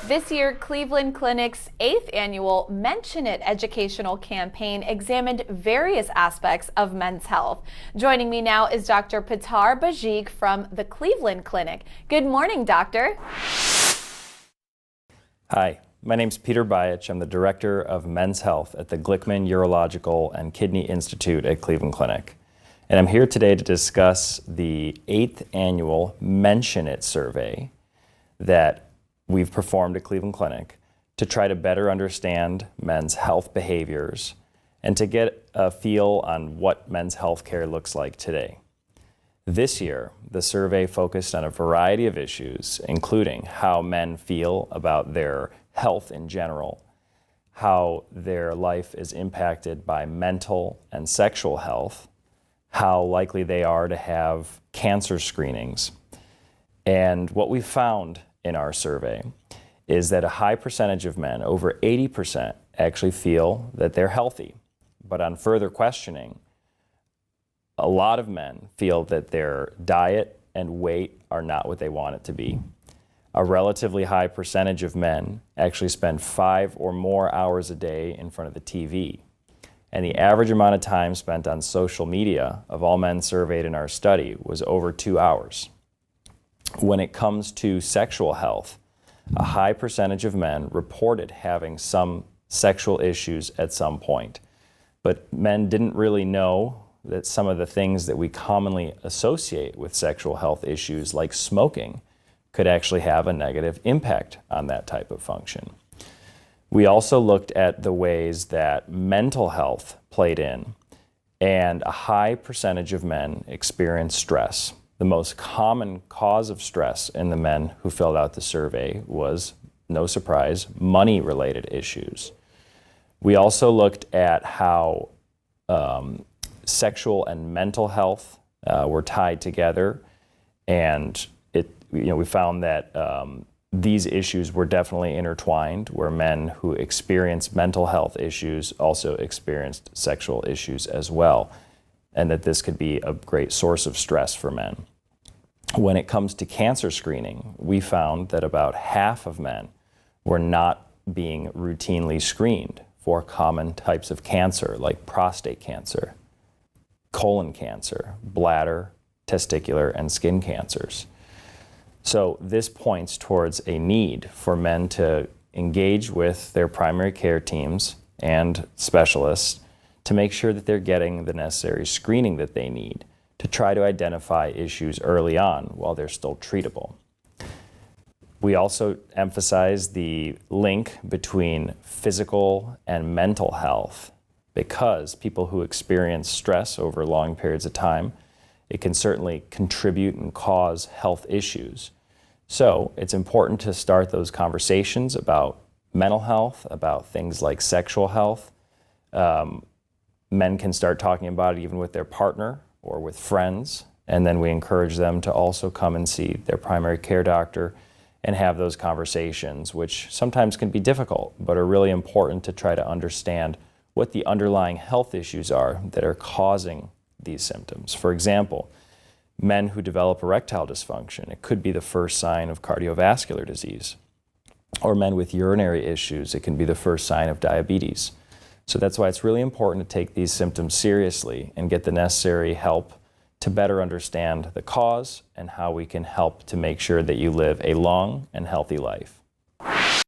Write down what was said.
This year, Cleveland Clinic's 8th annual Mention It educational campaign examined various aspects of men's health. Joining me now is Dr. Pitar Bajik from the Cleveland Clinic. Good morning, doctor. Hi, my name's Peter Bayach. I'm the Director of Men's Health at the Glickman Urological and Kidney Institute at Cleveland Clinic. And I'm here today to discuss the 8th annual Mention It survey that we've performed at Cleveland Clinic to try to better understand men's health behaviors and to get a feel on what men's health care looks like today. This year, the survey focused on a variety of issues, including how men feel about their health in general, how their life is impacted by mental and sexual health, how likely they are to have cancer screenings. And what we found in our survey is that a high percentage of men, over 80%, actually feel that they're healthy. But on further questioning, a lot of men feel that their diet and weight are not what they want it to be. A relatively high percentage of men actually spend 5 or more hours a day in front of the TV. And the average amount of time spent on social media of all men surveyed in our study was over 2 hours. When it comes to sexual health, a high percentage of men reported having some sexual issues at some point. But men didn't really know that some of the things that we commonly associate with sexual health issues, like smoking, could actually have a negative impact on that type of function. We also looked at the ways that mental health played in, and a high percentage of men experienced stress. The most common cause of stress in the men who filled out the survey was, no surprise, money-related issues. We also looked at how sexual and mental health were tied together, and we found that these issues were definitely intertwined, where men who experienced mental health issues also experienced sexual issues as well, and that this could be a great source of stress for men. When it comes to cancer screening, we found that about half of men were not being routinely screened for common types of cancer, like prostate cancer, colon cancer, bladder, testicular, and skin cancers. So this points towards a need for men to engage with their primary care teams and specialists to make sure that they're getting the necessary screening that they need to try to identify issues early on while they're still treatable. We also emphasize the link between physical and mental health, because people who experience stress over long periods of time, it can certainly contribute and cause health issues. So it's important to start those conversations about mental health, about things like sexual health. Men can start talking about it even with their partner or with friends, and then we encourage them to also come and see their primary care doctor and have those conversations, which sometimes can be difficult, but are really important to try to understand what the underlying health issues are that are causing these symptoms. For example, men who develop erectile dysfunction, it could be the first sign of cardiovascular disease. Or men with urinary issues, it can be the first sign of diabetes. So that's why it's really important to take these symptoms seriously and get the necessary help to better understand the cause and how we can help to make sure that you live a long and healthy life.